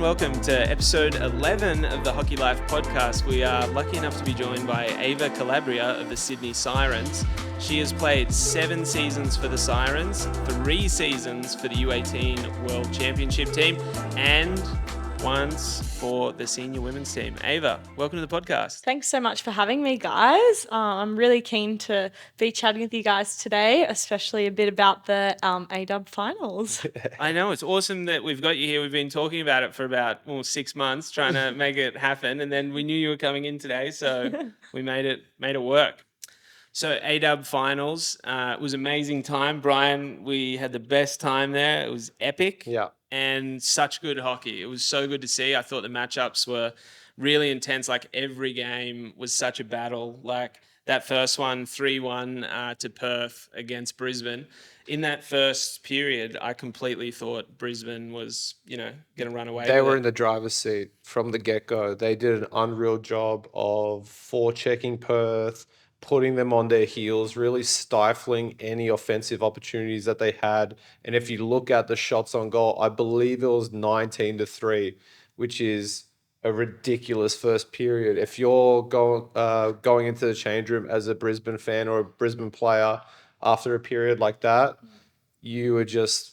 and welcome to episode 11 of the Hockey Life podcast. We are lucky enough to be joined by Ava Calabria of the Sydney Sirens. She has played 7 seasons for the Sirens, 3 seasons for the U18 World Championship team, and once for the senior women's team. Ava, welcome to the podcast. Thanks so much for having me, guys. I'm really keen to be chatting with you guys today, especially a bit about the AWIHL finals. I know, it's awesome that we've got you here. We've been talking about it for about 6 months, trying to make it happen, and then we knew you were coming in today, so we made it work. So AWIHL finals, it was an amazing time. Brian, we had the best time there. It was epic. Yeah. And such good hockey. It was so good to see. I thought the matchups were really intense. Like every game was such a battle. Like that first one, 3-1 to Perth against Brisbane. In that first period, I completely thought Brisbane was, going to run away. They were in the driver's seat from the get-go. They did an unreal job of forechecking Perth, putting them on their heels, really stifling any offensive opportunities that they had. And if you look at the shots on goal, I believe it was 19-3, which is a ridiculous first period. If you're going into the change room as a Brisbane fan or a Brisbane player after a period like that, you are just,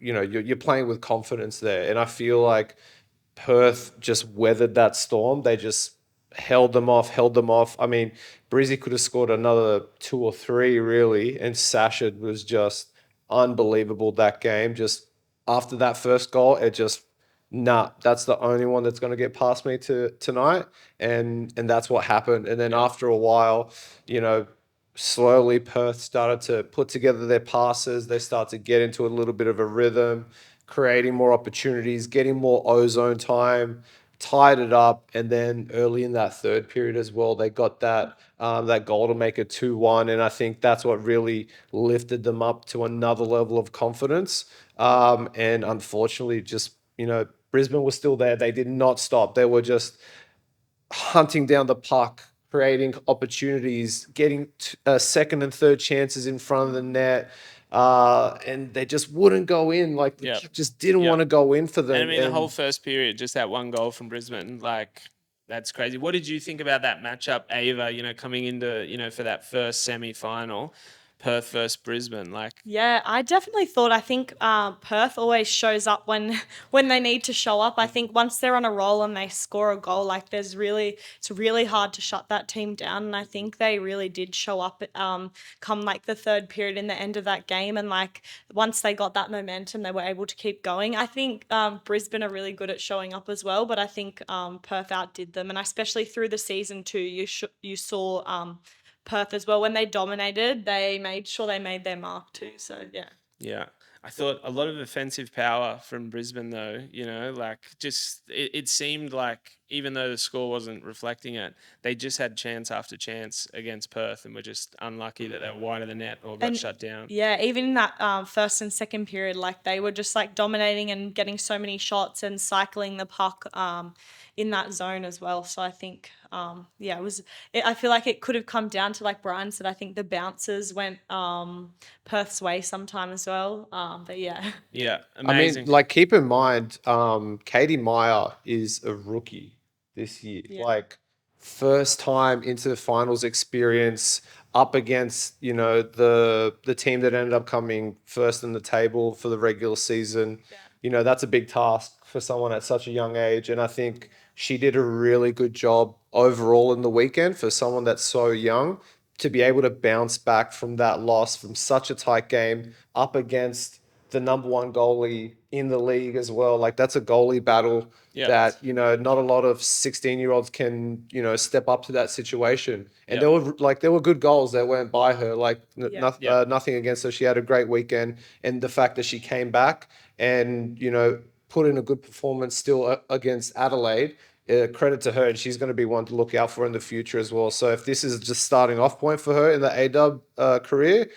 you're playing with confidence there. And I feel like Perth just weathered that storm. They just held them off. I mean, Brizzy could have scored another 2 or 3 really, and Sasha was just unbelievable that game. Just after that first goal, it just that's the only one that's going to get past me tonight, and that's what happened. And then after a while, slowly Perth started to put together their passes. They started to get into a little bit of a rhythm, creating more opportunities, getting more ozone time, tied it up, and then early in that third period as well, they got that goal to make it 2-1, and I think that's what really lifted them up to another level of confidence. And unfortunately, just Brisbane was still there. They did not stop. They were just hunting down the puck, creating opportunities, getting second and third chances in front of the net. And they just wouldn't go in. Like, the kick just didn't want to go in for them. And I mean, the whole first period, just that one goal from Brisbane, like, that's crazy. What did you think about that matchup, Ava, coming into, for that first semi-final? Perth versus Brisbane, Yeah, I think Perth always shows up when they need to show up. I think once they're on a roll and they score a goal, it's really hard to shut that team down. And I think they really did show up come the third period in the end of that game. And once they got that momentum, they were able to keep going. I think Brisbane are really good at showing up as well, but I think Perth outdid them. And especially through the season too, you saw Perth as well. When they dominated, they made sure they made their mark too. So, yeah. Yeah. I thought a lot of offensive power from Brisbane, though, it seemed like even though the score wasn't reflecting it, they just had chance after chance against Perth and were just unlucky that they were wide of the net or got shut down. Yeah, even in that first and second period, they were just dominating and getting so many shots and cycling the puck in that zone as well. So I think, I feel like it could have come down to, like Brian said, I think the bounces went Perth's way sometime as well. But yeah. Yeah, amazing. I mean, keep in mind, Katie Meyer is a rookie this year. Yeah. First time into the finals experience up against, the team that ended up coming first in the table for the regular season. Yeah. That's a big task for someone at such a young age. And I think she did a really good job overall in the weekend for someone that's so young to be able to bounce back from that loss from such a tight game up against the number 1 goalie in the league as well. That's a goalie battle that, not a lot of 16-year-olds can, step up to that situation. And there were good goals that went by her, nothing against her. She had a great weekend. And the fact that she came back and, put in a good performance still against Adelaide, credit to her, and she's going to be one to look out for in the future as well. So if this is just starting off point for her in the AWIHL career,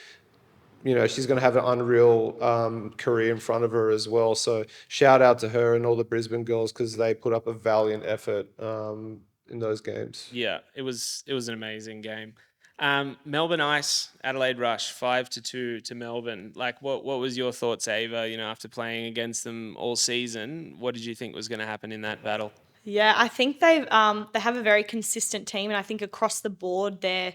she's going to have an unreal career in front of her as well. So shout out to her and all the Brisbane girls because they put up a valiant effort in those games. Yeah, it was an amazing game. Melbourne Ice, Adelaide Rush, 5-2 to Melbourne. Like, what was your thoughts, Ava? You know, after playing against them all season, what did you think was going to happen in that battle? Yeah, I think they have a very consistent team, and I think across the board, their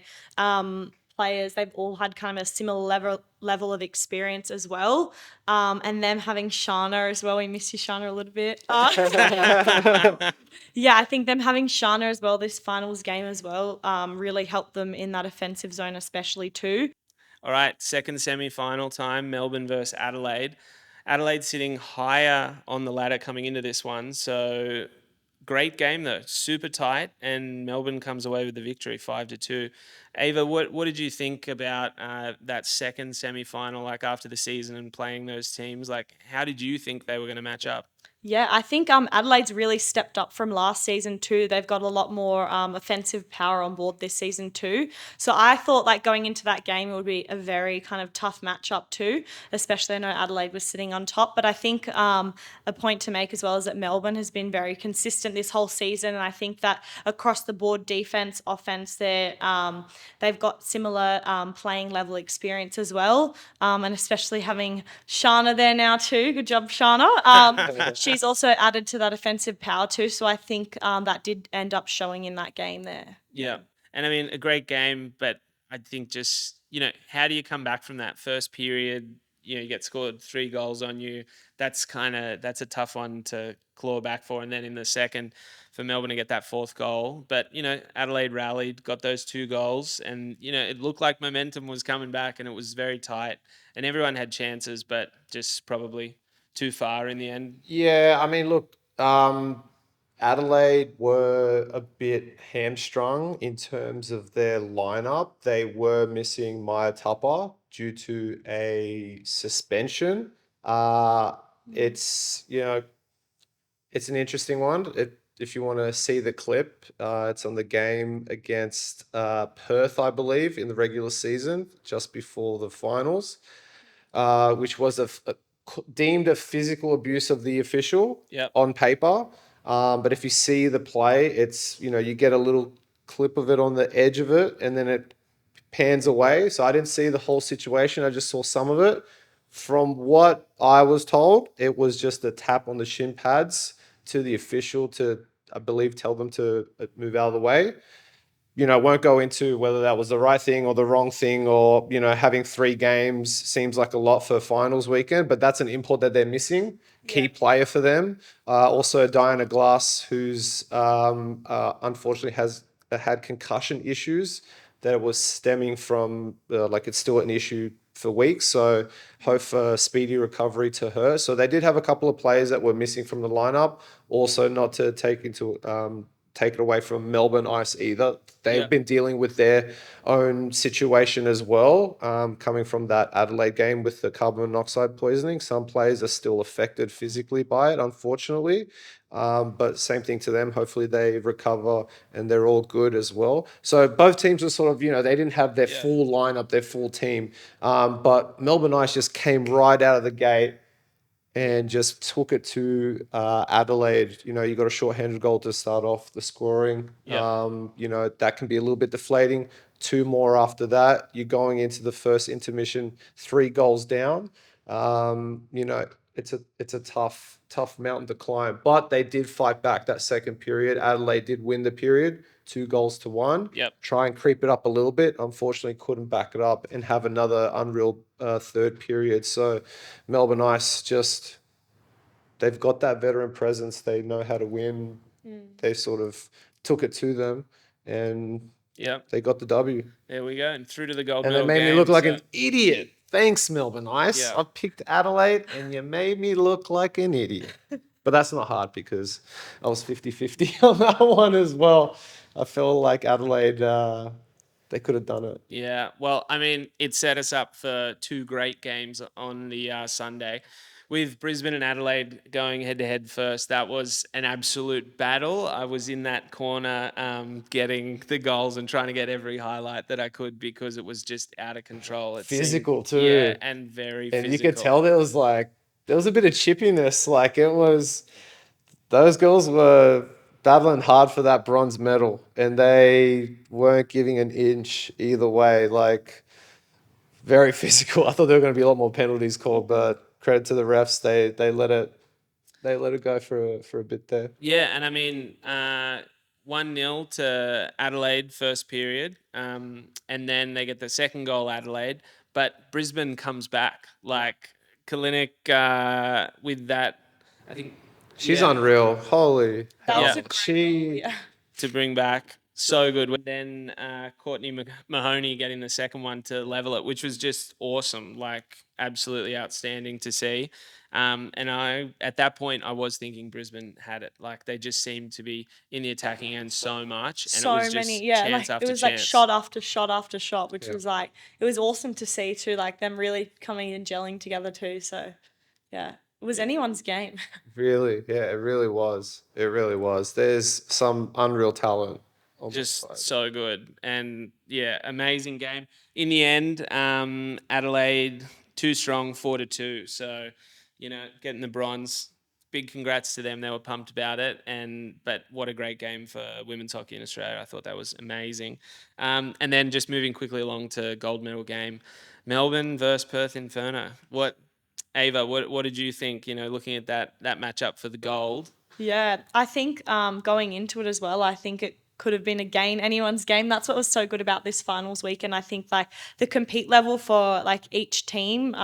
players they've all had kind of a similar level of experience as well. And them having Shana as well. We miss you, Shana, a little bit. Yeah, I think them having Shana as well this finals game as well really helped them in that offensive zone, especially too. All right, second semi-final time, Melbourne versus Adelaide. Adelaide sitting higher on the ladder coming into this one, so great game though, super tight, and Melbourne comes away with the victory, 5-2. Ava, what did you think about that second semi-final? Like after the season and playing those teams, like how did you think they were going to match up? Yeah, I think Adelaide's really stepped up from last season too. They've got a lot more offensive power on board this season too. So I thought like going into that game it would be a very kind of tough matchup too. Especially I know Adelaide was sitting on top, but I think a point to make as well is that Melbourne has been very consistent this whole season, and I think that across the board defense, offense, they've got similar playing level experience as well, and especially having Shana there now too. Good job, Shana. She's also added to that offensive power too, so I think that did end up showing in that game there. Yeah. And I mean, a great game, but I think just, you know, how do you come back from that first period? You know, you get scored 3 goals on you. That's a tough one to claw back for. And then in the second, for Melbourne to get that fourth goal. But, you know, Adelaide rallied, got those 2 goals. And, you know, it looked like momentum was coming back and it was very tight. And everyone had chances, but just probably too far in the end. Yeah, I mean, look, Adelaide were a bit hamstrung in terms of their lineup. They were missing Maya Tupper due to a suspension. It's, it's an interesting one. If you want to see the clip, it's on the game against Perth, I believe, in the regular season, just before the finals, which was deemed a physical abuse of the official Yep. on paper. But if you see the play, it's, you get a little clip of it on the edge of it, and then it pans away. So I didn't see the whole situation. I just saw some of it. From what I was told, it was just a tap on the shin pads to the official to, I believe, tell them to move out of the way. Won't go into whether that was the right thing or the wrong thing, or, having 3 games seems like a lot for finals weekend, but that's an import that they're missing. Key player for them. Also, Diana Glass, who's unfortunately has had concussion issues that was stemming from, it's still an issue for weeks. So hope for speedy recovery to her. So they did have a couple of players that were missing from the lineup. Also, not to take it away from Melbourne Ice either. They've been dealing with their own situation as well, coming from that Adelaide game with the carbon monoxide poisoning. Some players are still affected physically by it, unfortunately. But same thing to them. Hopefully they recover and they're all good as well. So both teams were sort of, they didn't have their full lineup, their full team. But Melbourne Ice just came right out of the gate and just took it to Adelaide. You got a short-handed goal to start off the scoring. That can be a little bit deflating. 2 more after that. You're going into the first intermission, 3 goals down. It's a tough mountain to climb. But they did fight back that second period. Adelaide did win the period, 2-1. Yep. Try and creep it up a little bit. Unfortunately, couldn't back it up and have another unreal third period. So Melbourne Ice they've got that veteran presence. They know how to win. They sort of took it to them, and they got the W. There we go. And through to the gold And they medal made me game, look like so- an idiot. Thanks, Melbourne Ice. Yeah. I picked Adelaide, and you made me look like an idiot. But that's not hard because I was 50-50 on that one as well. I feel like Adelaide, they could have done it. Yeah, well, I mean, it set us up for 2 great games on the Sunday. With Brisbane and Adelaide going head-to-head first, that was an absolute battle. I was in that corner getting the goals and trying to get every highlight that I could because it was just out of control. It Physical seemed, too. Yeah, and very And physical. you could tell there was a bit of chippiness. Those girls were battling hard for that bronze medal, and they weren't giving an inch either way. Like, very physical. I thought there were going to be a lot more penalties called, but credit to the refs, they let it go for a bit there. Yeah, and I mean, 1-0 to Adelaide first period, and then they get the second goal, Adelaide. But Brisbane comes back. Like, Kalinick with that, I think, She's yeah, unreal. Holy That hell. was a great goal, yeah. to bring back. So good. Then Courtney Mahoney getting the second one to level it, which was just awesome. Like, absolutely outstanding to see. And at that point, I was thinking Brisbane had it. Like, they just seemed to be in the attacking end so much, and it So was just many, yeah, chance like after it was like chance. shot after shot after shot, which Yeah. was like, it was awesome to see too, like them really coming and gelling together too. So yeah, it was anyone's game. Really, yeah, it really was. It really was. There's some unreal talent on this Just side. so good, and yeah, amazing game. In the end, Adelaide too strong, 4-2. So, getting the bronze. Big congrats to them. They were pumped about it, but what a great game for women's hockey in Australia. I thought that was amazing. And then just moving quickly along to gold medal game, Melbourne versus Perth Inferno. Ava? What did you think? Looking at that matchup for the gold. Yeah, I think going into it as well, I think it could have been again anyone's game. That's what was so good about this finals week, and I think like the compete level for like each team,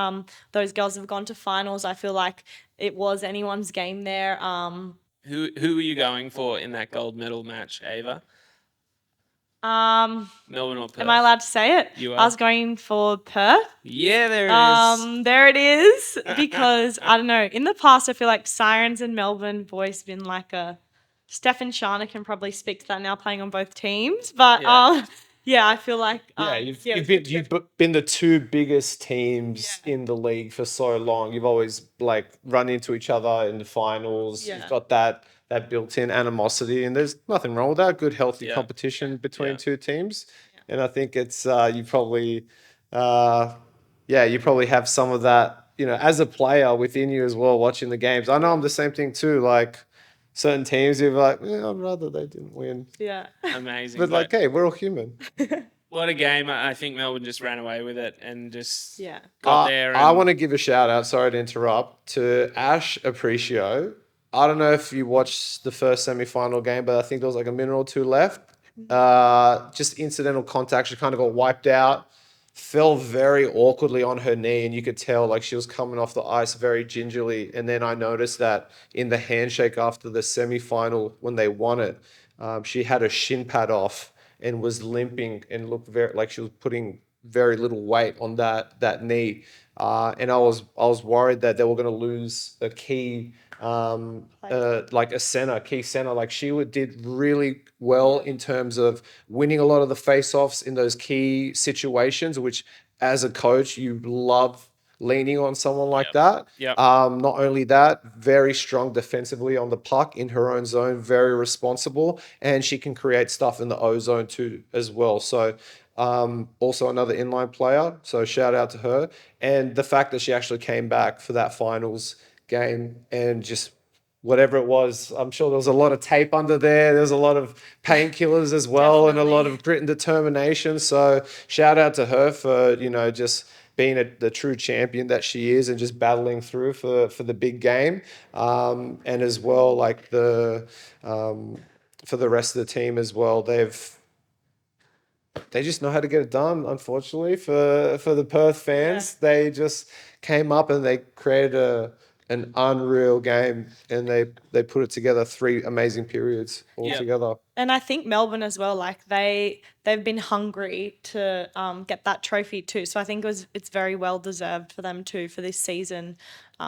those girls have gone to finals. I feel like it was anyone's game there. Who are you going for in that gold medal match, Ava? Melbourne or Perth? Am I allowed to say it? You I are. was going for Perth. Yeah, there it is. There it is. Because I don't know. In the past, I feel like Sirens and Melbourne have always been like a. Steph and Shana can probably speak to that now, playing on both teams. But Yeah. yeah, I feel like Yeah, you've it was been good to you've go- been the two biggest teams in the league for so long. You've always like run into each other in the finals. Yeah. You've got that built-in animosity, and there's nothing wrong with that. Good, healthy Yeah. competition between Yeah. two teams, and I think it's you probably, you probably have some of that, as a player within you as well, watching the games. I know I'm the same thing too. Like certain teams, you're like, I'd rather they didn't win, yeah. Amazing. but like, hey, we're all human. What a game. I think Melbourne just ran away with it and just Yeah. got there. I And want to give a shout out, sorry to interrupt, to Ash Apprecio. I don't know if you watched the first semi-final game, but I think there was like a minute or two left. Just incidental contact. She kind of got wiped out, fell very awkwardly on her knee, and you could tell like she was coming off the ice very gingerly. And then I noticed that in the handshake after the semi-final when they won it, she had her shin pad off and was limping and looked very like she was putting very little weight on that knee. And I was worried that they were going to lose a key, like a key center. Like did really well in terms of winning a lot of the face-offs in those key situations, which as a coach you love leaning on someone like that. Yep. Not only that, very strong defensively on the puck in her own zone, very responsible, and she can create stuff in the O zone too as well. So also another inline player. So shout out to her. And the fact that she actually came back for that finals game and just whatever it was, I'm sure there was a lot of tape under there. There's a lot of painkillers as well, and a lot of grit and determination. So shout out to her for, just being the true champion that she is and just battling through for the big game. And as well, like for the rest of the team as well, they just know how to get it done. Unfortunately for the Perth fans, they just came up and they created an unreal game, and they put it together 3 amazing periods all together. And I think Melbourne as well, like they've been hungry to get that trophy too. So I think it's very well deserved for them too for this season.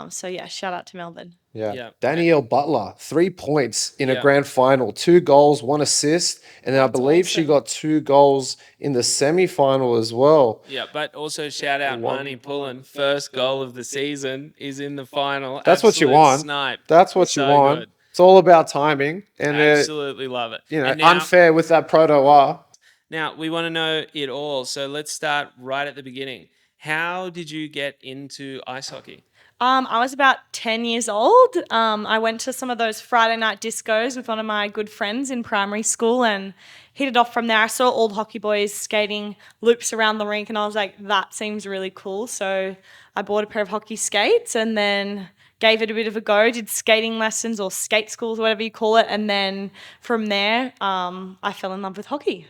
So yeah, shout out to Melbourne. Yeah. Yeah. Danielle Butler, 3 points in a Yeah. grand final, 2 goals, 1 assist, and then I believe she awesome. got 2 goals in the semi-final as well. Yeah, but also shout out Marnie Pullen. First goal of the season is in the final. That's what you Absolute want. Snipe. That's what So you want. good. It's all about timing, and Absolutely love it. And now, unfair with that Proto R. Now, we want to know it all. So let's start right at the beginning. How did you get into ice hockey? I was about 10 years old. I went to some of those Friday night discos with one of my good friends in primary school and hit it off from there. I saw all the hockey boys skating loops around the rink and I was like, that seems really cool. So I bought a pair of hockey skates and then gave it a bit of a go, did skating lessons or skate schools, whatever you call it. And then from there, I fell in love with hockey.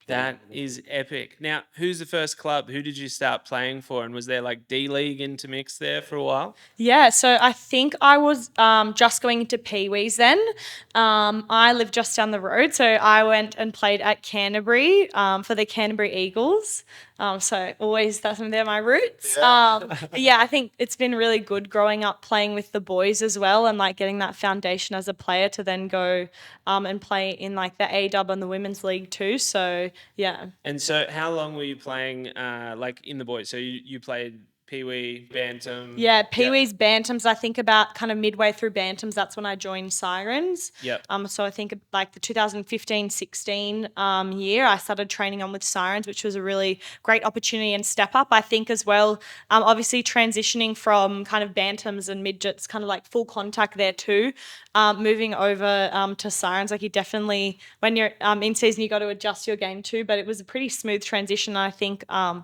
That is epic. Now, who's the first club? Who did you start playing for? And was there like D League into mix there for a while? Yeah, so I think I was just going into Pee-wees then. I live just down the road, so I went and played at Canterbury for the Canterbury Eagles. So always they're my roots. But yeah, I think it's been really good growing up playing with the boys as well and like getting that foundation as a player to then go and play in like the AWIHL and the Women's League too. So yeah. And so, how long were you playing like in the boys? So, you played Pee Wee, Bantam? Yeah, Pee-wee's Bantams, I think about kind of midway through Bantams, that's when I joined Sirens. Yep. So I think like the 2015-16 year, I started training on with Sirens, which was a really great opportunity and step up, I think, as well. Obviously transitioning from kind of Bantams and midgets, kind of like full contact there too. Moving over to Sirens, like you definitely, when you're in season, you got to adjust your game too, but it was a pretty smooth transition. I think I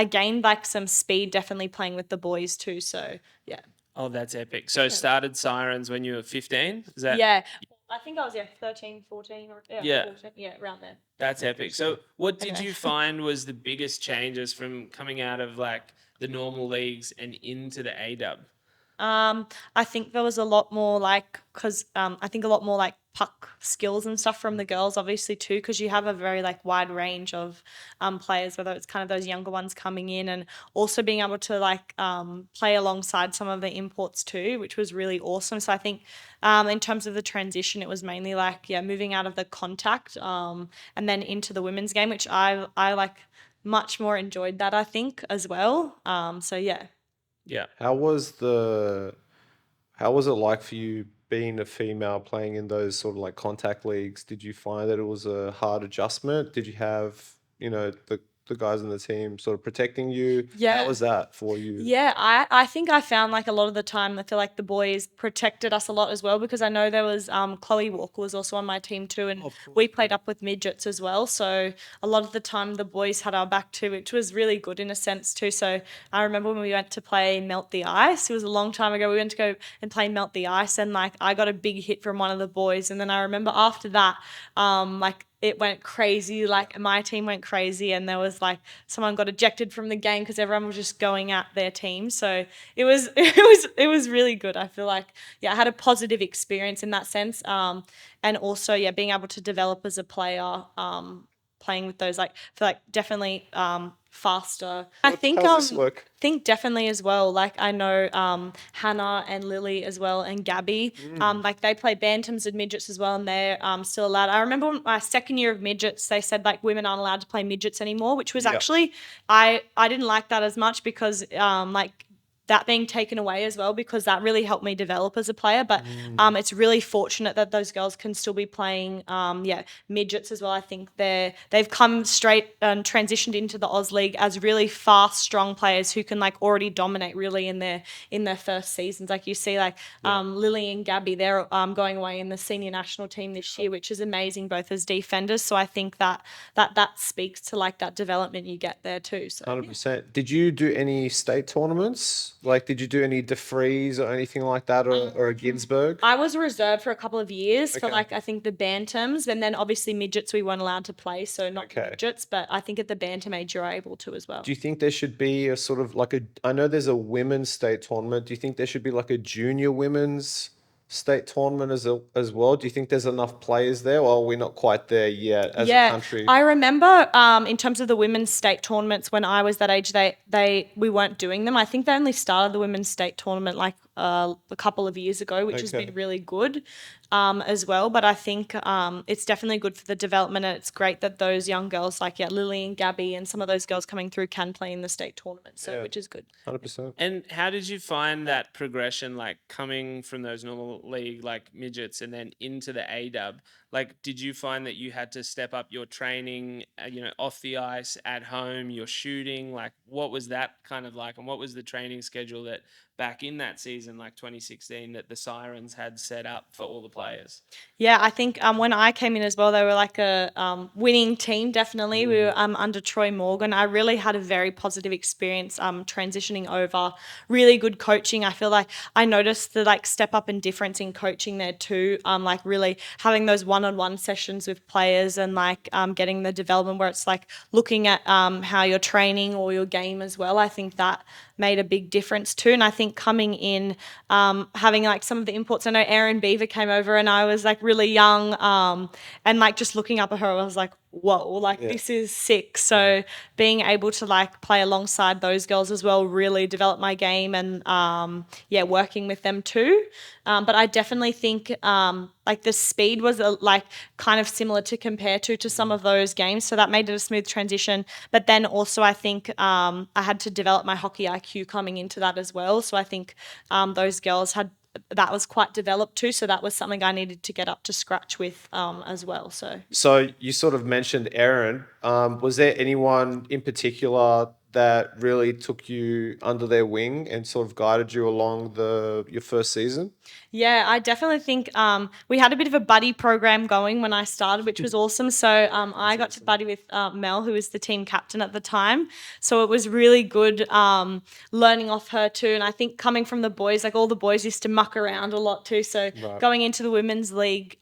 gained like some speed definitely playing with the boys too. So yeah. Oh, that's epic. So, started Sirens when you were 15? Is that? Yeah. I think I was 13, 14 or Yeah. 14, yeah, around there. That's epic. So, what did Okay. you find was the biggest changes from coming out of like the normal leagues and into the AW? I think there was a lot more like, because I think a lot more like puck skills and stuff from the girls, obviously too, because you have a very like wide range of players, whether it's kind of those younger ones coming in and also being able to like play alongside some of the imports too, which was really awesome. So I think in terms of the transition, it was mainly like moving out of the contact and then into the women's game, which I like much more enjoyed that I think as well. So yeah. Yeah. How was it like for you being a female playing in those sort of like contact leagues? Did you find that it was a hard adjustment? Did you have, the guys in the team sort of protecting you? Yeah. How was that for you? Yeah, I think I found like a lot of the time I feel like the boys protected us a lot as well because I know there was Chloe Walker was also on my team too and we played up with midgets as well. So a lot of the time the boys had our back too, which was really good in a sense too. So I remember when we went to play Melt the Ice, it was a long time ago, we went to go and play Melt the Ice and like I got a big hit from one of the boys and then I remember after that like it went crazy, like my team went crazy and there was like someone got ejected from the game because everyone was just going at their team. So it was it was really good. I feel like I had a positive experience in that sense. And also being able to develop as a player, playing with those like feel like definitely faster. I think How's this work? think definitely as well. Like I know Hannah and Lily as well and Gabby. Like they play bantams and midgets as well, and they're still allowed. I remember when my second year of midgets, they said like women aren't allowed to play midgets anymore, which was Yeah. actually I didn't like that as much because like that being taken away as well because that really helped me develop as a player. But it's really fortunate that those girls can still be playing midgets as well. I think they've come straight and transitioned into the Oz League as really fast, strong players who can like already dominate really in their first seasons. Like you see like Lily and Gabby, they're going away in the senior national team this year, which is amazing both as defenders. So I think that speaks to like that development you get there too. So 100%. Did you do any state tournaments? Like, did you do any DeFreeze or anything like that, or a Ginsberg? I was a reserve for a couple of years for Okay. like I think the bantams and then obviously midgets we weren't allowed to play, so not Okay. midgets, but I think at the bantam age you're able to as well. Do you think there should be a sort of like I know there's a women's state tournament. Do you think there should be like a junior women's state tournament as well? Do you think there's enough players there, or are we not quite there yet as a country? I remember in terms of the women's state tournaments when I was that age, we weren't doing them. I think they only started the women's state tournament like a couple of years ago, which has Okay. been really good as well. But I think it's definitely good for the development, and it's great that those young girls like Lily and Gabby and some of those girls coming through can play in the state tournament, so Yeah. which is good. 100%. And how did you find that progression, like coming from those normal league like midgets and then into the AW? Like, did you find that you had to step up your training, off the ice, at home, your shooting? Like, what was that kind of like, and what was the training schedule that back in that season, like 2016, that the Sirens had set up for all the players. Yeah, I think when I came in as well, they were like a winning team, definitely. We were under Troy Morgan. I really had a very positive experience transitioning over. Really good coaching. I feel like I noticed the like step up and difference in coaching there too. Like really having those one-on-one sessions with players and like getting the development where it's like looking at how you're training or your game as well. I think that made a big difference too. And I think coming in, having like some of the imports, I know Erin Beaver came over and I was like really young, and like just looking up at her, I was like, whoa, like this is sick. So being able to like play alongside those girls as well really developed my game, and working with them too. But I definitely think like the speed was like kind of similar to compare to some of those games, so that made it a smooth transition. But then also I think I had to develop my hockey IQ coming into that as well. So I think those girls had that was quite developed too. So that was something I needed to get up to scratch with as well. So you sort of mentioned Aaron. Was there anyone in particular that really took you under their wing and sort of guided you along your first season? Yeah, I definitely think we had a bit of a buddy program going when I started, which was awesome. So I got to buddy with Mel, who was the team captain at the time. So it was really good learning off her too. And I think coming from the boys, like all the boys used to muck around a lot too. So going into the women's league,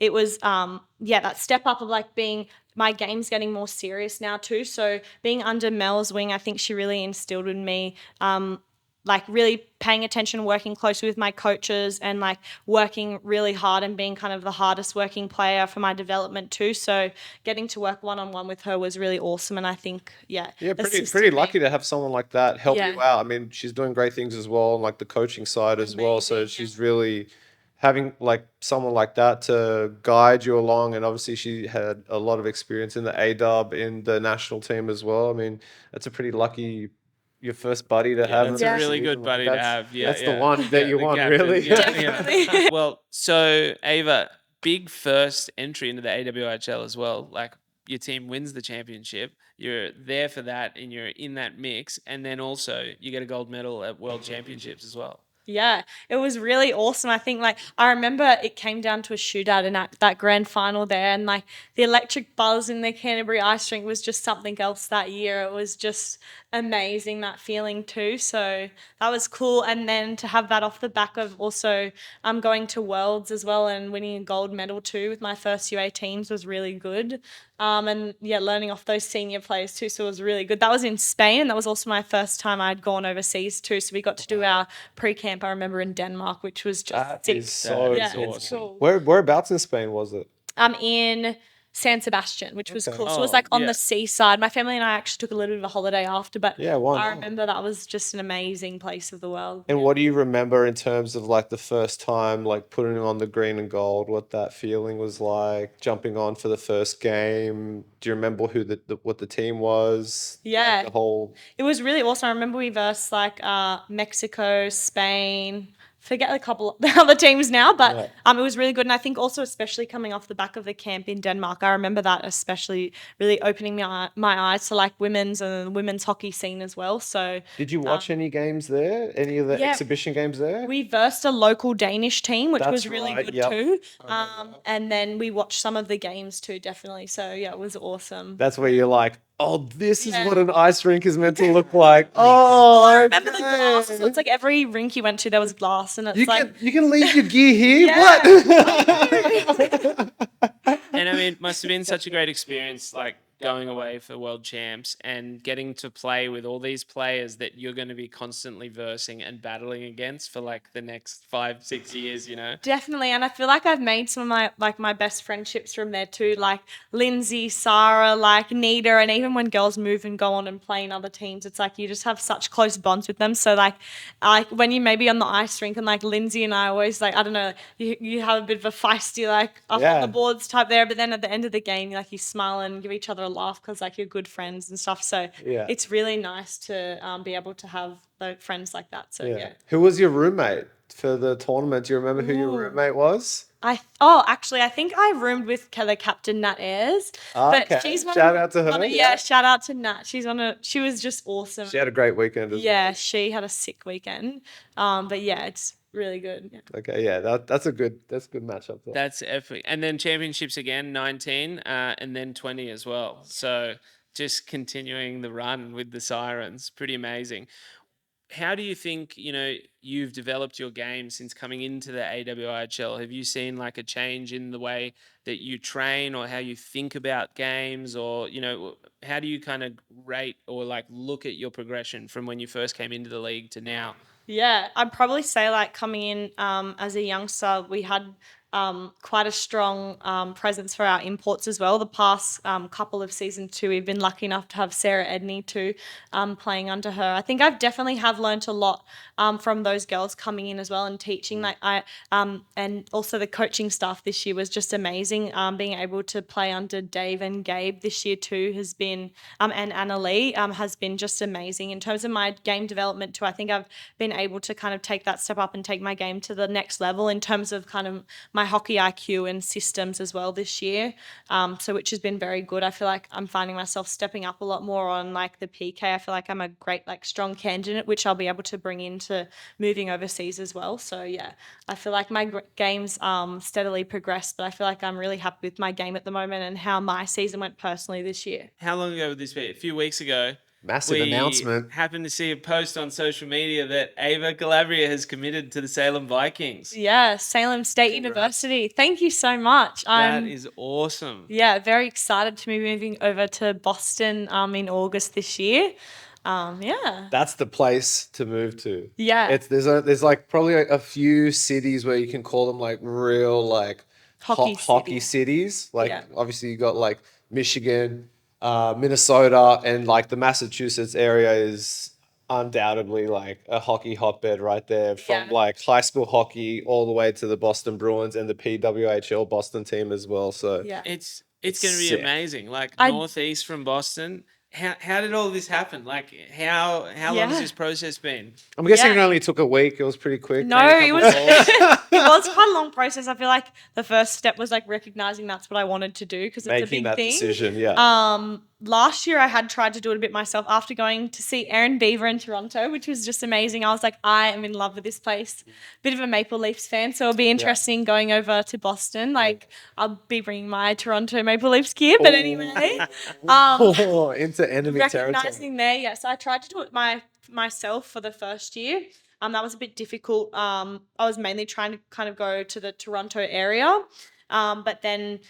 it was that step up of like being my game's getting more serious now too. So being under Mel's wing, I think she really instilled in me like really paying attention, working closely with my coaches and like working really hard and being kind of the hardest working player for my development too. So getting to work one-on-one with her was really awesome. And I think, Pretty lucky to have someone like that help you out. I mean, she's doing great things as well, on like the coaching side as well. So she's really having like someone like that to guide you along. And obviously she had a lot of experience in the AWIHL, in the national team as well. I mean, that's a pretty lucky your first buddy to have. That's a really good buddy to have. That's the one that you want, really. Yeah. Well, so Ava, big first entry into the AWIHL as well. Like your team wins the championship. You're there for that and you're in that mix. And then also you get a gold medal at World Championships as well. Yeah, it was really awesome. I think like I remember it came down to a shootout in that grand final there, and like the electric buzz in the Canterbury ice rink was just something else that year. It was just amazing, that feeling too. So that was cool. And then to have that off the back of also going to Worlds as well and winning a gold medal too with my first UA teams was really good. Learning off those senior players too, so it was really good. That was in Spain, and that was also my first time I'd gone overseas too. So we got to do our pre-camp, I remember, in Denmark, which was just sick. It's cool. Whereabouts in Spain was it? In San Sebastian, which was cool. So it was like on the seaside. My family and I actually took a little bit of a holiday after, but I remember that was just an amazing place of the world. And what do you remember in terms of like the first time, like putting on the green and gold, what that feeling was like, jumping on for the first game? Do you remember who what the team was? Yeah. Like it was really awesome. I remember we versed like Mexico, Spain, forget a couple of the other teams now, but it was really good. And I think also especially coming off the back of the camp in Denmark, I remember that especially really opening my eyes to like women's hockey scene as well. So did you watch any games there? Any of the exhibition games there? We versed a local Danish team, which was really good too. And then we watched some of the games too, definitely. So yeah, it was awesome. That's where you're like, oh, this is what an ice rink is meant to look like. Oh, I remember the glass. So it's like every rink you went to, there was glass, and it's you can leave your gear here. What? And I mean, must have been such a great experience, like going away for World Champs and getting to play with all these players that you're going to be constantly versing and battling against for like the next 5-6 years, you know? Definitely. And I feel like I've made some of my best friendships from there too, like Lindsay, Sarah, like Nita, and even when girls move and go on and play in other teams, it's like you just have such close bonds with them. So like when you may be on the ice rink and like Lindsay and I always like, I don't know, you have a bit of a feisty like up on the boards type there, but then at the end of the game, like you smile and give each other a laugh because like you're good friends and stuff. So it's really nice to be able to have friends like that. So Who was your roommate for the tournament? Do you remember who your roommate was? Actually, I think I roomed with the captain Nat Ayres, but Okay, she's shout out to her. yeah, shout out to Nat. She was just awesome. She had a great weekend as well. Yeah, she had a sick weekend. But yeah, it's really good. Yeah. Okay, yeah, that's a good matchup there. That's epic. And then championships again, 19, and then 20 as well. So just continuing the run with the Sirens, pretty amazing. How do you think, you've developed your game since coming into the AWIHL? Have you seen like a change in the way that you train or how you think about games, or, how do you kind of rate or like look at your progression from when you first came into the league to now? Yeah, I'd probably say like coming in as a youngster, we had quite a strong presence for our imports as well. The past couple of seasons too, we've been lucky enough to have Sarah Edney too playing under her. I think I've definitely have learnt a lot from those girls coming in as well and teaching. Like and also the coaching staff this year was just amazing. Being able to play under Dave and Gabe this year too has been and Anna Lee has been just amazing in terms of my game development too. I think I've been able to kind of take that step up and take my game to the next level in terms of kind of my hockey IQ and systems as well this year. So which has been very good. I feel like I'm finding myself stepping up a lot more on like the PK. I feel like I'm a great like strong candidate, which I'll be able to bring into moving overseas as well. So yeah, I feel like my game's steadily progressed, but I feel like I'm really happy with my game at the moment and how my season went personally this year. How long ago would this be? A few weeks ago. Massive announcement. Happened to see a post on social media that Ava Calabria has committed to the Salem Vikings. Yeah, Salem State University. Thank you so much. That is awesome. Yeah, very excited to be moving over to Boston in August this year. Yeah. That's the place to move to. Yeah. There's like probably like a few cities where you can call them like real like hockey cities. Like obviously you got like Michigan, Minnesota, and like the Massachusetts area is undoubtedly like a hockey hotbed right there, from like high school hockey all the way to the Boston Bruins and the PWHL Boston team as well. So Yeah. It's going to be sick. amazing. Like northeast from Boston. How did all this happen? Like how long has this process been? I'm guessing it only took a week. It was pretty quick. No, it was it was quite a long process. I feel like the first step was like recognizing that's what I wanted to do because it's a big thing. Decision, yeah. Last year I had tried to do it a bit myself after going to see Erin Beaver in Toronto, which was just amazing. I was like, I am in love with this place. Bit of a Maple Leafs fan, so it'll be interesting going over to Boston. Like I'll be bringing my Toronto Maple Leafs gear, but anyway. Into enemy territory. Recognizing there, yes. I tried to do it myself for the first year. That was a bit difficult. I was mainly trying to kind of go to the Toronto area. But then,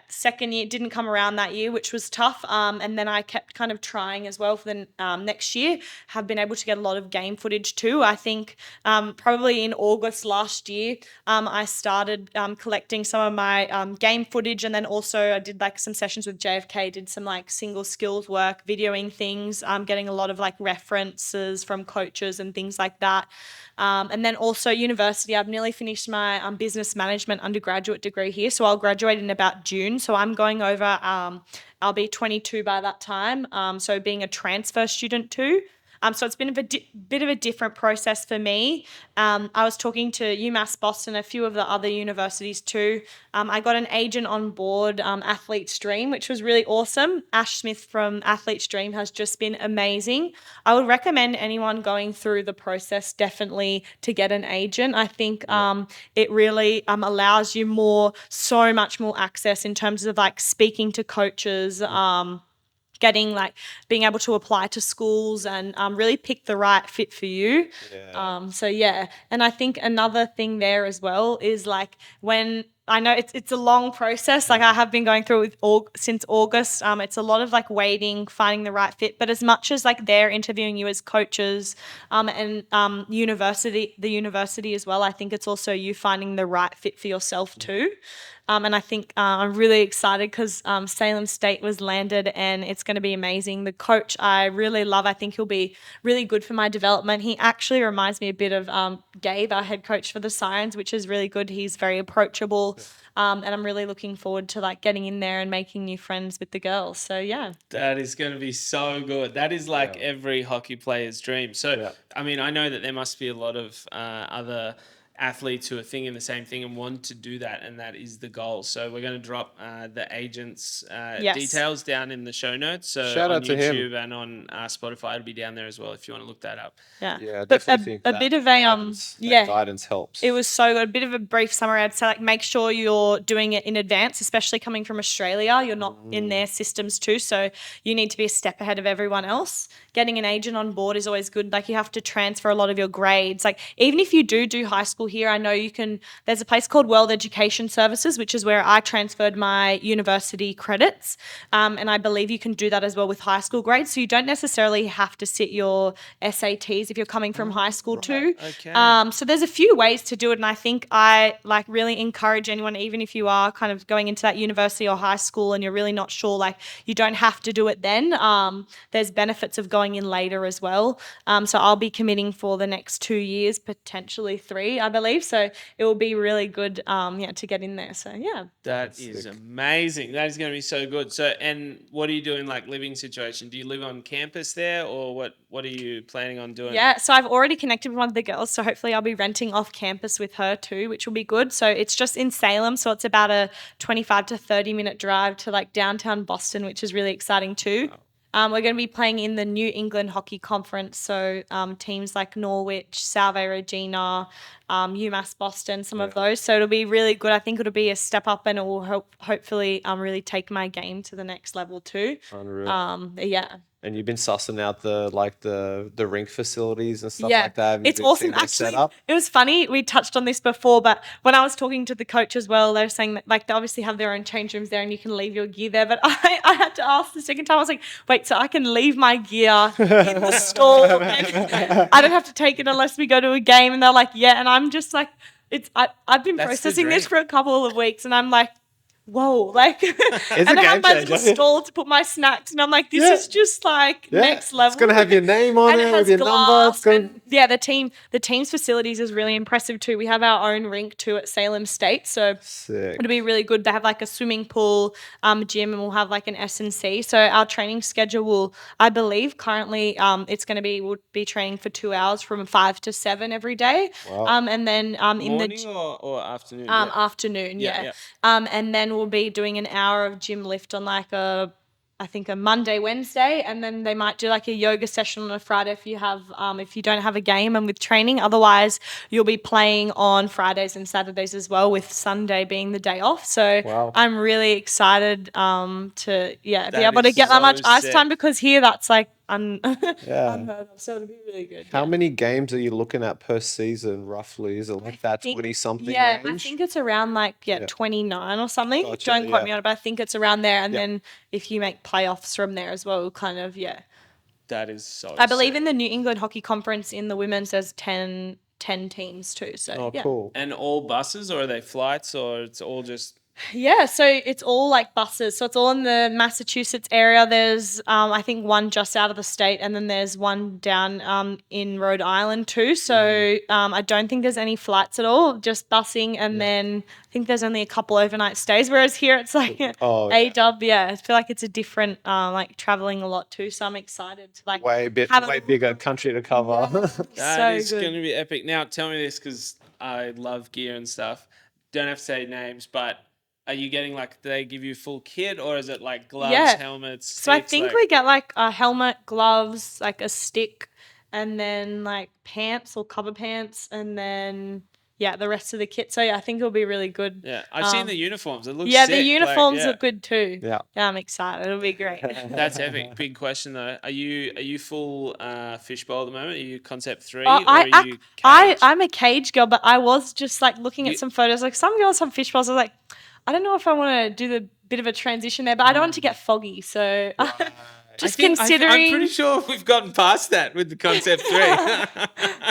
second year didn't come around that year, which was tough. And then I kept kind of trying as well for the next year. Have been able to get a lot of game footage too. I think probably in August last year, I started collecting some of my game footage, and then also I did like some sessions with JFK, did some like single skills work, videoing things, getting a lot of like references from coaches and things like that. And then also university, I've nearly finished my business management undergraduate degree here. So I'll graduate in about June. So I'm going over, I'll be 22 by that time. So being a transfer student too. So it's been a bit of a different process for me. I was talking to UMass Boston, a few of the other universities too. I got an agent on board, Athlete's Dream, which was really awesome. Ash Smith from Athlete's Dream has just been amazing. I would recommend anyone going through the process definitely to get an agent. I think it really allows you so much more access in terms of like speaking to coaches, getting like being able to apply to schools and really pick the right fit for you. And I think another thing there as well is like when I know it's a long process, like I have been going through it since August. It's a lot of like waiting, finding the right fit, but as much as like they're interviewing you as coaches and the university as well, I think it's also you finding the right fit for yourself too. And I think I'm really excited because Salem State was landed and it's going to be amazing. The coach I really love. I think he'll be really good for my development. He actually reminds me a bit of Gabe, our head coach for the Sirens, which is really good. He's very approachable. And I'm really looking forward to like getting in there and making new friends with the girls. So yeah. That is going to be so good. That is like every hockey player's dream. So, I mean, I know that there must be a lot of other athletes who are thinking the same thing and want to do that, and that is the goal. So we're going to drop the agent's Yes. details down in the show notes. So Shout on out to him. YouTube and on Spotify, it'll be down there as well if you want to look that up. Yeah. Yeah, I But definitely think a that bit of a guidance, that guidance helps. It was so good. A bit of a brief summary. I'd say, like, make sure you're doing it in advance, especially coming from Australia. You're not in their systems too, so you need to be a step ahead of everyone else. Getting an agent on board is always good. Like, you have to transfer a lot of your grades. Like, even if you do high school here, I know you can. There's a place called World Education Services, which is where I transferred my university credits, and I believe you can do that as well with high school grades. So you don't necessarily have to sit your SATs if you're coming from high school too. Okay. So there's a few ways to do it, and I think I like really encourage anyone, even if you are kind of going into that university or high school and you're really not sure, like, you don't have to do it then. There's benefits of going in later as well. So I'll be committing for the next 2 years, potentially 3, I believe. So it will be really good, to get in there. So yeah. That is amazing. That is going to be so good. So, and what are you doing, like, living situation? Do you live on campus there, or what are you planning on doing? Yeah, so I've already connected with one of the girls, so hopefully I'll be renting off campus with her too, which will be good. So it's just in Salem, so it's about a 25 to 30-minute drive to, like, downtown Boston, which is really exciting too. We're going to be playing in the New England Hockey Conference, so teams like Norwich, Salve Regina, UMass Boston, some of those. So it'll be really good. I think it'll be a step up, and it will hopefully really take my game to the next level too. Unreal. Yeah. And you've been sussing out the rink facilities and stuff like that. Have you It's been awesome. seeing their Actually, setup? it was funny. We touched on this before, but when I was talking to the coach as well, they were saying that, like, they obviously have their own change rooms there and you can leave your gear there. But I had to ask the second time. I was like, wait, so I can leave my gear in the store and I don't have to take it unless we go to a game? And they're like, yeah. And I'm just like, I've been That's the processing this dream. for a couple of weeks, and I'm like, whoa, like, and I a have game my changer. little stall to put my snacks, and I'm like, this is just like next level. It's gonna have your name on And it it with has your number. glass. It's gonna... And the team's facilities is really impressive too. We have our own rink too at Salem State, so Sick. it'll be really good. They have like a swimming pool, gym, and we'll have like an S&C. So our training schedule will, I believe, currently we'll be training for 2 hours from 5 to 7 every day. Wow. And then in the Morning or afternoon? afternoon, Yeah. and then we'll be doing an hour of gym lift on like a Monday, Wednesday, and then they might do like a yoga session on a Friday if you don't have a game and with training. Otherwise, you'll be playing on Fridays and Saturdays as well, with Sunday being the day off. So Wow. I'm really excited to be That able to is get that so much ice sick. time, because here that's like Yeah. unheard of. So it'll be really good. How many games are you looking at per season, roughly? Is it like that 20-something Yeah, range? I think it's around like 29 or something. Gotcha, Don't quote yeah. me on it, but I think it's around there. And Yeah. then if you make playoffs from there as well, kind of, That is so I believe sick. in the New England Hockey Conference in the women's there's 10 teams too. So Oh, yeah. cool. And all buses, or are they flights, or it's all just... Yeah, so it's all like buses. So it's all in the Massachusetts area. There's I think one just out of the state, and then there's one down in Rhode Island too. So I don't think there's any flights at all, just busing, and then I think there's only a couple overnight stays. Whereas here it's like Oh, AW. Yeah, I feel like it's a different like traveling a lot too. So I'm excited to like Way have a- bigger country to cover. That is so good. going to be epic. Now, tell me this, because I love gear and stuff. Don't have to say names, but are you getting, like, do they give you full kit, or is it like gloves, Yeah. helmets, So I sticks, think like... we get like a helmet, gloves, like a stick, and then like pants or cover pants, and then the rest of the kit. So yeah, I think it'll be really good. Yeah, I've seen the uniforms. It looks Yeah, sick. the uniforms like, look good too. Yeah. Yeah, I'm excited. It'll be great. That's epic. Big question though. Are you full fishbowl at the moment? Are you concept 3 Oh, or are you cage? I'm a cage girl, but I was just like looking You- at some photos. Like some girls have fish bowls. I was like, I don't know if I want to do the bit of a transition there, but I don't want to get foggy. So just considering. I'm pretty sure we've gotten past that with the concept 3.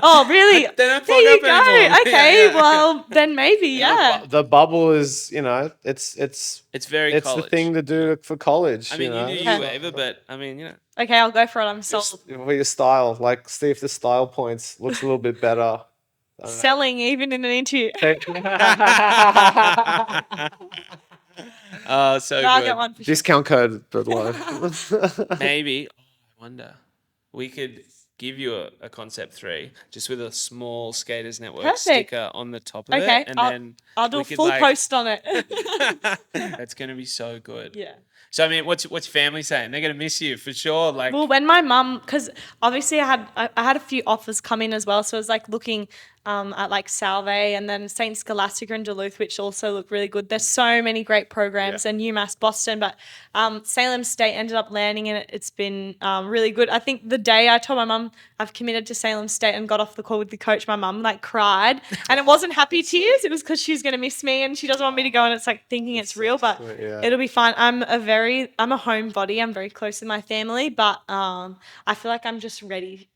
Oh, really? They don't There fog you up go. anymore. Okay, Yeah. well then maybe The bubble is, it's It's very it's college. the thing to do for college. I mean, you knew Yeah. you, Ava, but I mean, Okay, I'll go for it. I'm sold. For your style, like see if the style points looks a little bit better. Selling even in an interview. Oh, so No, I'll good. get one for sure. Discount code below. Maybe. I wonder. We could give you a Concept 3 just with a small Skaters Network Perfect. sticker on the top of Okay, it. And then I'll do we a could, full like- post on it. That's going to be so good. Yeah. So, I mean, what's your family saying? They're going to miss you for sure. Like, Well, when my mum, because obviously I had a few offers come in as well, so I was like looking at like Salve and then Saint Scholastica and Duluth, which also look really good. There's so many great programs, and UMass Boston, but Salem State ended up landing in it. It's been really good. I think the day I told my mum I've committed to Salem State and got off the call with the coach, my mum like cried, and it wasn't happy tears. It was because she's gonna miss me and she doesn't want me to go, and it's like thinking it's real, but it'll be fine. I'm a homebody. I'm very close with my family, but I feel like I'm just ready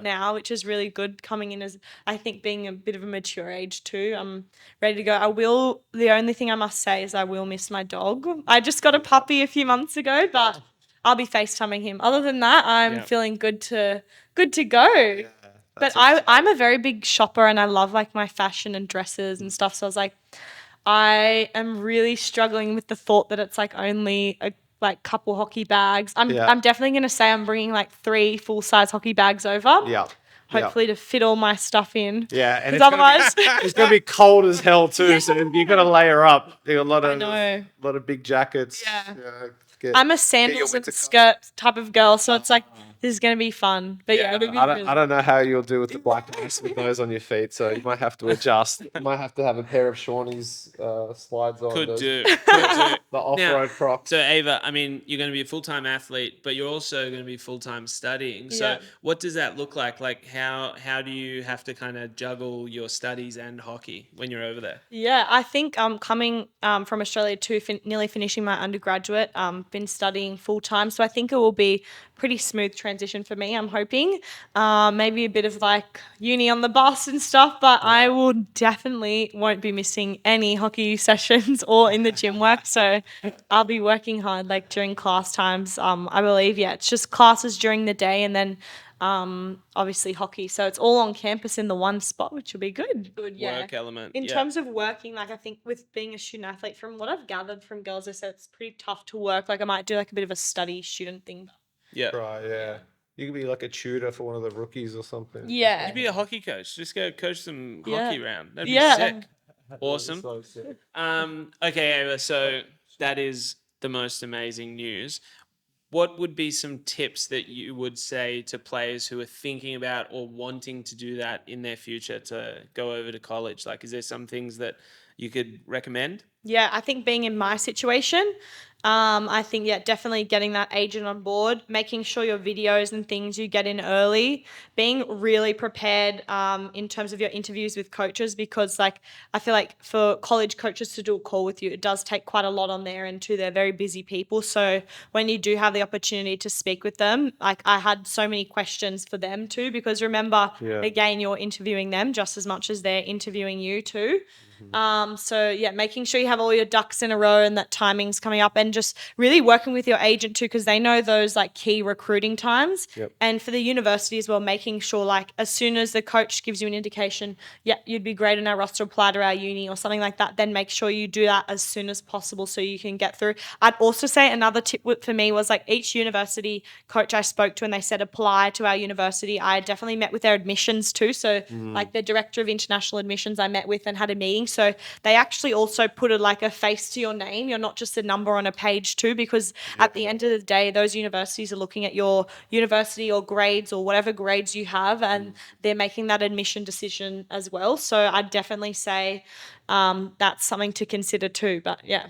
now, which is really good coming in as I think being a bit of a mature age too. I'm ready to go. The only thing I must say is I will miss my dog. I just got a puppy a few months ago, but I'll be FaceTiming him. Other than that, I'm feeling good to go. But I'm a very big shopper and I love like my fashion and dresses and stuff. So I was like, I am really struggling with the thought that it's like only a like couple hockey bags. I'm definitely going to say I'm bringing like 3 full-size hockey bags over. Yeah. Hopefully to fit all my stuff in. Yeah, and it's gonna be cold as hell too. So you're gonna layer up. You got a lot of big jackets. Yeah. I'm a sandals and skirt type of girl, so it's like this is gonna be fun. But it'll be I don't know how you'll do with the black ice with those on your feet, so you might have to adjust. You might have to have a pair of Shawnee's slides on. Could do. The off-road Crocs. So Ava, I mean, you're going to be a full-time athlete, but you're also going to be full-time studying. So what does that look like? Like how do you have to kind of juggle your studies and hockey when you're over there? Yeah, I think coming from Australia to nearly finishing my undergraduate, been studying full-time, so I think it will be pretty smooth transition for me, I'm hoping. Maybe a bit of like uni on the bus and stuff, but I will definitely won't be missing any hockey sessions or in the gym work. So I'll be working hard like during class times. I believe, it's just classes during the day and then obviously hockey. So it's all on campus in the one spot, which will be good. Work element. In terms of working, like I think with being a student athlete, from what I've gathered from girls, they said it's pretty tough to work. Like I might do like a bit of a study student thing. Yeah. Right, yeah. You could be like a tutor for one of the rookies or something. Yeah. You'd be a hockey coach. Just go coach some hockey round. That'd be sick. Awesome. So sick. Okay, Ava, so that is the most amazing news. What would be some tips that you would say to players who are thinking about or wanting to do that in their future to go over to college? Like, is there some things that you could recommend? Yeah, I think being in my situation, I think, definitely getting that agent on board, making sure your videos and things you get in early, being really prepared in terms of your interviews with coaches, because like I feel like for college coaches to do a call with you, it does take quite a lot on their end too. They're very busy people. So when you do have the opportunity to speak with them, like I had so many questions for them too, because remember, again, you're interviewing them just as much as they're interviewing you too. Making sure you have all your ducks in a row and that timing's coming up, and just really working with your agent too, because they know those like key recruiting times. And for the university as well, making sure like as soon as the coach gives you an indication, you'd be great in our roster, apply to our uni or something like that, then make sure you do that as soon as possible so you can get through. I'd also say another tip for me was like each university coach I spoke to and they said apply to our university, I definitely met with their admissions too. So like the director of international admissions I met with and had a meeting. So they actually also put a face to your name. You're not just a number on a page too, because at the end of the day, those universities are looking at your university or grades or whatever grades you have, and they're making that admission decision as well. So I'd definitely say that's something to consider too. But yeah,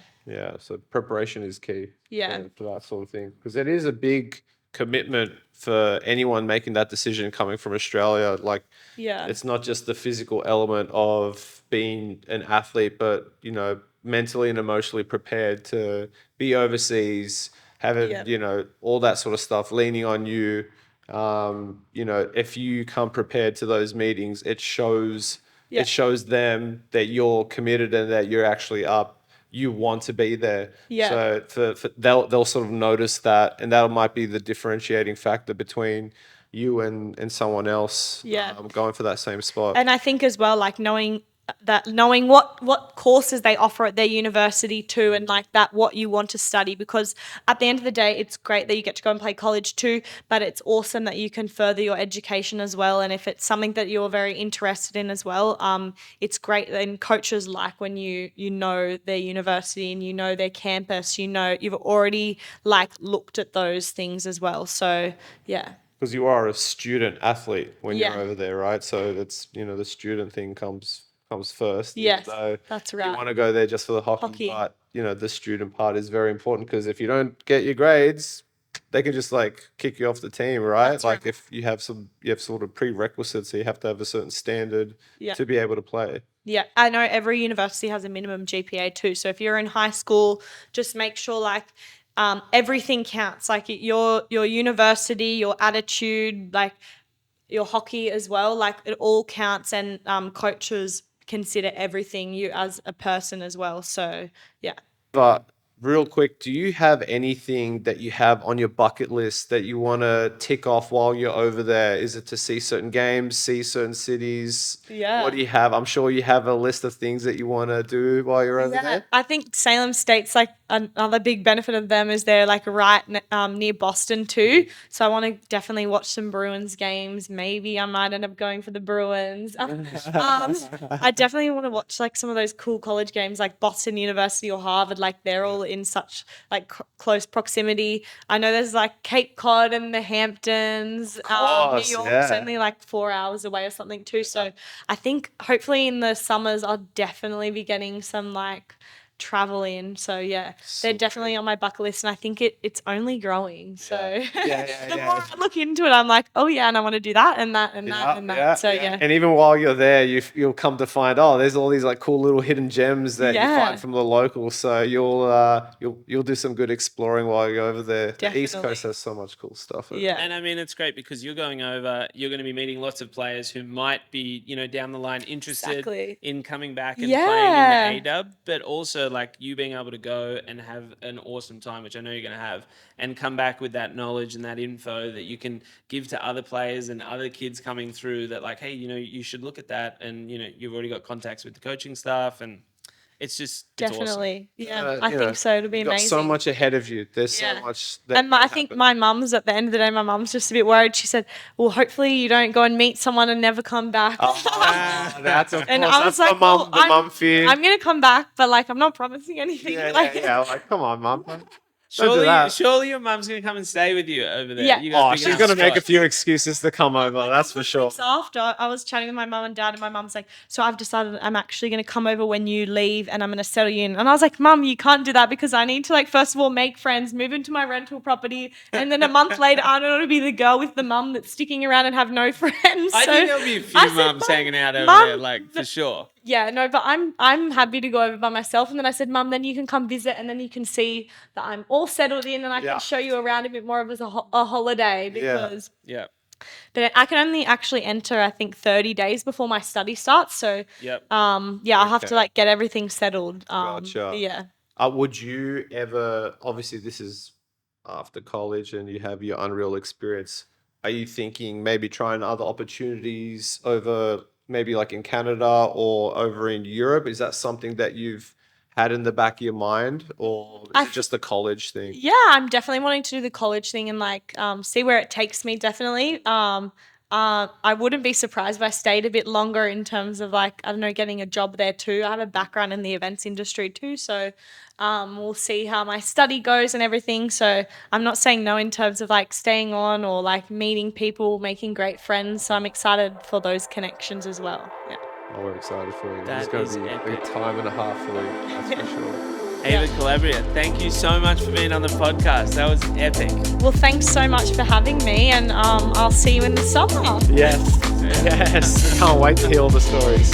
so preparation is key. Yeah. For that sort of thing, because it is a big commitment for anyone making that decision coming from Australia. Like, it's not just the physical element of being an athlete, but mentally and emotionally prepared to be overseas, having all that sort of stuff leaning on you. If you come prepared to those meetings, it shows them that you're committed and that you're actually up. You want to be there. So they'll sort of notice that, and that might be the differentiating factor between you and someone else going for that same spot. And I think as well, like knowing that knowing what courses they offer at their university too, and like that what you want to study, because at the end of the day it's great that you get to go and play college too, but it's awesome that you can further your education as well. And if it's something that you're very interested in as well, it's great. And coaches like when you know their university and you know their campus, you know you've already like looked at those things as well. So yeah. Because you are a student athlete when Yeah. you're over there, right? So that's, the student thing comes first. Yes, So that's you right. want to go there just for the hockey. Hockey. But the student part is very important, because if you don't get your grades, they can just like kick you off the team, right? That's Like right. if you have sort of prerequisites, so you have to have a certain standard Yeah. to be able to play. Yeah, I know every university has a minimum GPA too. So if you're in high school, just make sure like everything counts. Like your university, your attitude, like your hockey as well. Like it all counts, and coaches consider everything you as a person as well. So yeah. But real quick, do you have anything that you have on your bucket list that you want to tick off while you're over there? Is it to see certain games, see certain cities? Yeah. What do you have? I'm sure you have a list of things that you want to do while you're over there. I think Salem State's like another big benefit of them is they're like right near Boston too. So I want to definitely watch some Bruins games. Maybe I might end up going for the Bruins. I definitely want to watch like some of those cool college games like Boston University or Harvard. Like they're all in such like close proximity. I know there's like Cape Cod and the Hamptons. course, New York's yeah. only like 4 hours away or something too. So I think hopefully in the summers I'll definitely be getting some like travel in. So yeah, they're definitely on my bucket list, and I think it's only growing. So Yeah, the yeah. more I look into it, I'm like, oh yeah, and I want to do that and that and that and that. So yeah. And even while you're there, you'll come to find, there's all these like cool little hidden gems that you Yeah. find from the locals. So you'll do some good exploring while you're over there. The East Definitely. Coast has so much cool stuff. Yeah. And I mean, it's great because you're going over, you're going to be meeting lots of players who might be, down the line interested Exactly. in coming back and Yeah. playing in the AW, but also like you being able to go and have an awesome time, which I know you're going to have, and come back with that knowledge and that info that you can give to other players and other kids coming through that like, hey, you should look at that. And, you've already got contacts with the coaching staff, and it's just, it's awesome. Definitely. Yeah. Uh, I you think know, so. It'll be You've got amazing. so much ahead of you. There's Yeah. so much that And I think happen. my mum's at the end of the day, my mum's just a bit worried. She said, well, hopefully you don't go and meet someone and never come back. That's of And course, I was that's like, the mum fear. I'm going to come back, but like, I'm not promising anything. yeah, like, like come on, mum. Don't do that. Surely your mum's going to come and stay with you over there. Yeah. You guys pick She's up gonna make a spots. few excuses to come over. That's for sure. weeks after, I was chatting with my mum and dad, and my mum's like, so I've decided I'm actually going to come over when you leave and I'm going to settle you in. And I was like, Mum, you can't do that because I need to like, first of all, make friends, move into my rental property. And then a month later, I don't want to be the girl with the mum that's sticking around and have no friends. I So think there'll be a few I said, mums "Mum, hanging out over Mum, there, like, for sure. yeah, no, but I'm happy to go over by myself. And then I said, Mum, then you can come visit, and then you can see that I'm all settled in, and I Yeah. can show you around a bit more of as a holiday because Yeah. but I can only actually enter, I think, 30 days before my study starts. So Yep. yeah, I'll have Okay. to like get everything settled. Gotcha. Yeah. Would you ever? Obviously, this is after college, and you have your Unreal experience. Are you thinking maybe trying other opportunities over, maybe like in Canada or over in Europe? Is that something that you've had in the back of your mind, or is I it just the college thing? Yeah, I'm definitely wanting to do the college thing and like see where it takes me. Definitely. I wouldn't be surprised if I stayed a bit longer in terms of like, I don't know, getting a job there too. I have a background in the events industry too, so we'll see how my study goes and everything. So I'm not saying no in terms of like staying on or like meeting people, making great friends. So I'm excited for those connections as well. Yeah. Oh, we're excited for you. That It's going is to be a epic. time and a half for you. That's for sure. Ava Calabria, thank you so much for being on the podcast. That was epic. Well, thanks so much for having me, and I'll see you in the summer. Yes. Yes. Can't wait to hear all the stories.